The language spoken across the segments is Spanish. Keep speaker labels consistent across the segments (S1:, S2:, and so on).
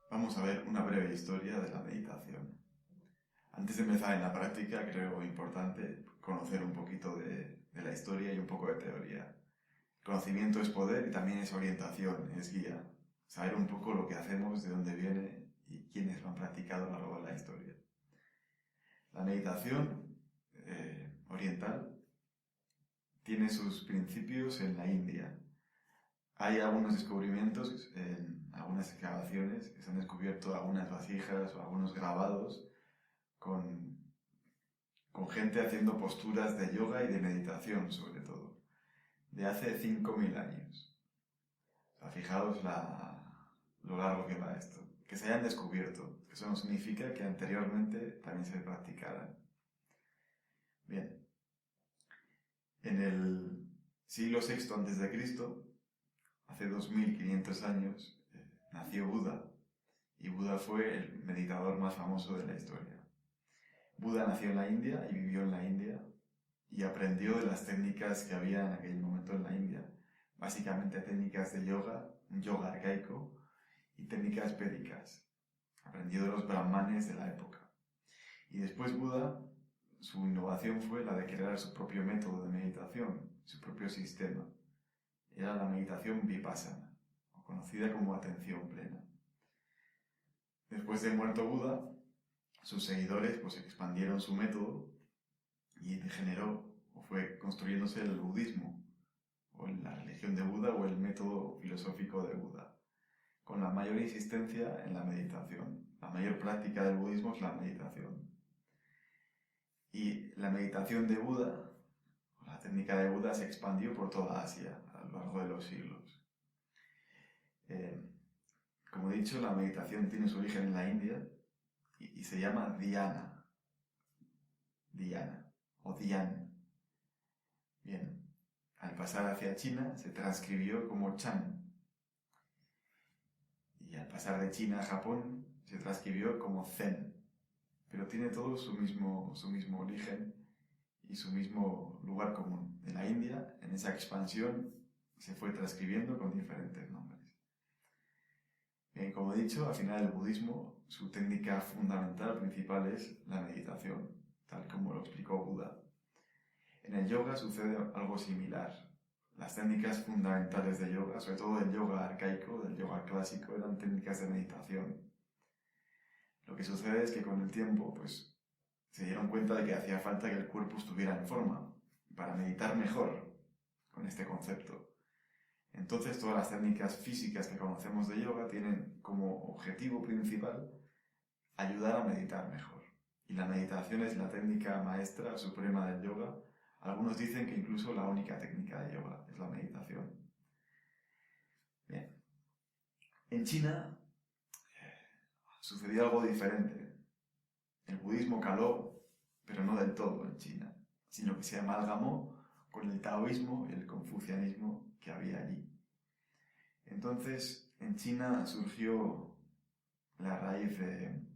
S1: Vamos a ver una breve historia de la meditación. Antes de empezar en la práctica, creo importante conocer un poquito de la historia y un poco de teoría. El conocimiento es poder y también es orientación, es guía. Saber un poco lo que hacemos, de dónde viene y quiénes lo han practicado a lo largo de la historia. La meditación oriental tiene sus principios en la India. Hay algunos descubrimientos en algunas excavaciones que se han descubierto algunas vasijas o algunos grabados con gente haciendo posturas de yoga y de meditación, sobre todo, de hace 5.000 años. O sea, fijaos lo largo que va esto. Que se hayan descubierto. Eso no significa que anteriormente también se practicaran. Bien. En el siglo VI a.C., hace 2.500 años, nació Buda. Y Buda fue el meditador más famoso de la historia. Buda nació en la India y vivió en la India y aprendió de las técnicas que había en aquel momento en la India. Básicamente técnicas de yoga, un yoga arcaico y técnicas védicas. Aprendió de los brahmanes de la época. Y después Buda, su innovación fue la de crear su propio método de meditación, su propio sistema. Era la meditación vipassana, o conocida como atención plena. Después de muerto Buda, sus seguidores expandieron su método y degeneró o fue construyéndose el budismo, o la religión de Buda o el método filosófico de Buda, con la mayor insistencia en la meditación. La mayor práctica del budismo es la meditación. Y la meditación de Buda, la técnica de Buda, se expandió por toda Asia a lo largo de los siglos. Como he dicho, la meditación tiene su origen en la India y se llama dhyana. Dhyana o dhyan. Bien, al pasar hacia China se transcribió como Chan. Y al pasar de China a Japón se transcribió como Zen. Pero tiene todo su mismo origen y su mismo lugar común. En la India, en esa expansión, se fue transcribiendo con diferentes nombres. Bien, como he dicho, al final el budismo, su técnica fundamental principal es la meditación, tal como lo explicó Buda. En el yoga sucede algo similar. Las técnicas fundamentales de yoga, sobre todo del yoga arcaico, del yoga clásico, eran técnicas de meditación. Lo que sucede es que con el tiempo, se dieron cuenta de que hacía falta que el cuerpo estuviera en forma, para meditar mejor con este concepto. Entonces, todas las técnicas físicas que conocemos de yoga tienen como objetivo principal ayudar a meditar mejor. Y la meditación es la técnica maestra suprema del yoga. Algunos dicen que incluso la única técnica de yoga es la meditación. Bien. En China sucedió algo diferente. El budismo caló, pero no del todo en China, sino que se amalgamó con el taoísmo y el confucianismo que había allí. Entonces, en China surgió la raíz del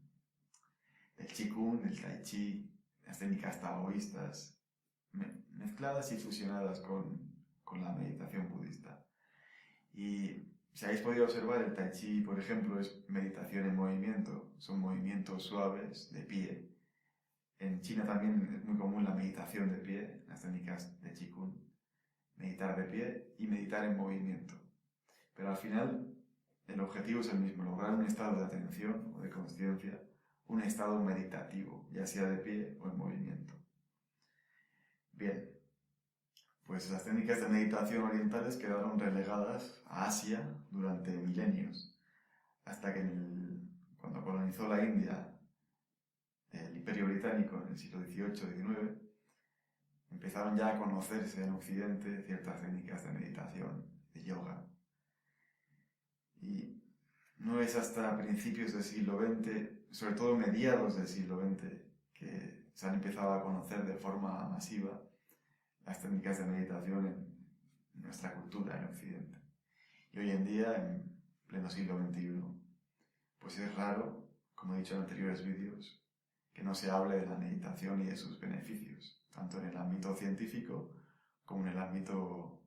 S1: Qigong, del Tai Chi, las técnicas taoístas, mezcladas y fusionadas con la meditación budista. Y si habéis podido observar, el Tai Chi, por ejemplo, es meditación en movimiento, son movimientos suaves de pie. En China también es muy común la meditación de pie, las técnicas de Qigong, meditar de pie y meditar en movimiento. Pero al final el objetivo es el mismo, lograr un estado de atención o de consciencia, un estado meditativo, ya sea de pie o en movimiento. Bien, pues las técnicas de meditación orientales quedaron relegadas a Asia durante milenios, hasta que cuando colonizó la India el Imperio Británico en el siglo XVIII-XIX, empezaron ya a conocerse en Occidente ciertas técnicas de meditación, de yoga. Y no es hasta principios del siglo XX, sobre todo mediados del siglo XX, que se han empezado a conocer de forma masiva las técnicas de meditación en nuestra cultura, en Occidente. Y hoy en día, en pleno siglo XXI, pues es raro, como he dicho en anteriores vídeos, que no se hable de la meditación y de sus beneficios, tanto en el ámbito científico como en el ámbito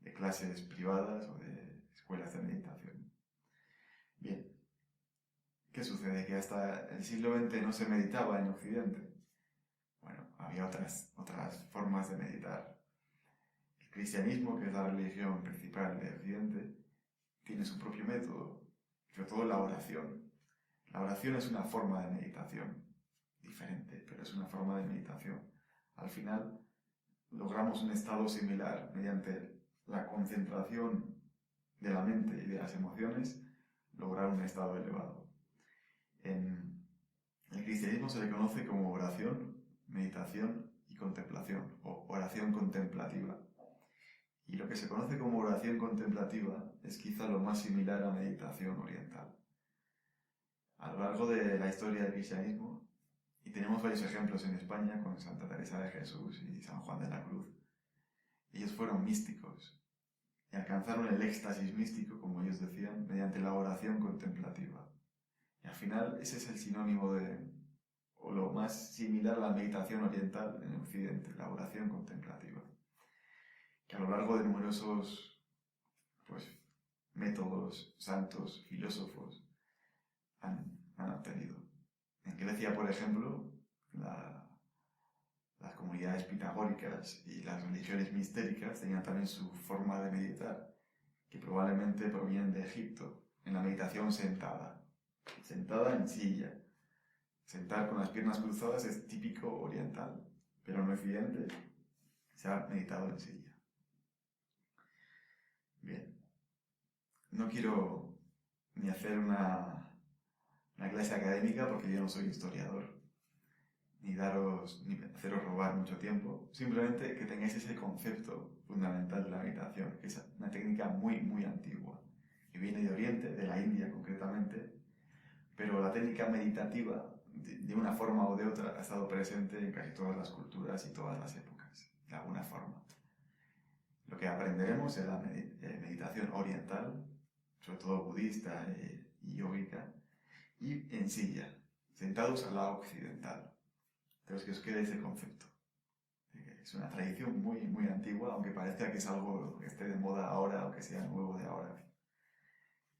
S1: de clases privadas o de escuelas de meditación. ¿qué sucede? Que hasta el siglo XX no se meditaba en Occidente. Bueno, había otras formas de meditar. El cristianismo, que es la religión principal de Occidente, tiene su propio método, sobre todo la oración. La oración es una forma de meditación, diferente, pero es una forma de meditación. Al final, logramos un estado similar mediante la concentración de la mente y de las emociones, lograr un estado elevado. En el cristianismo se le conoce como oración, meditación y contemplación, o oración contemplativa. Y lo que se conoce como oración contemplativa es quizá lo más similar a meditación oriental. A lo largo de la historia del cristianismo, y tenemos varios ejemplos en España con Santa Teresa de Jesús y San Juan de la Cruz, ellos fueron místicos y alcanzaron el éxtasis místico, como ellos decían, mediante la oración contemplativa. Y al final ese es el sinónimo o lo más similar a la meditación oriental en Occidente, la oración contemplativa, que a lo largo de numerosos métodos, santos, filósofos han obtenido. En Grecia, por ejemplo, las comunidades pitagóricas y las religiones mistéricas tenían también su forma de meditar, que probablemente provienen de Egipto, en la meditación sentada en silla. Sentar con las piernas cruzadas es típico oriental, pero en Occidente se ha meditado en silla. Bien, no quiero ni hacer una clase académica porque yo no soy historiador, ni haceros robar mucho tiempo, simplemente que tengáis ese concepto fundamental de la meditación, que es una técnica muy, muy antigua, que viene de Oriente, de la India concretamente, pero la técnica meditativa, de una forma o de otra, ha estado presente en casi todas las culturas y todas las épocas, de alguna forma. Lo que aprenderemos es la meditación oriental, sobre todo budista y yógica, y en silla, sentados a la occidental. Entonces, que os quede ese concepto. Es una tradición muy, muy antigua, aunque parezca que es algo que esté de moda ahora o que sea nuevo de ahora.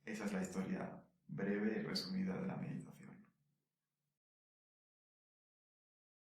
S1: Esa es la historia breve y resumida de la meditación.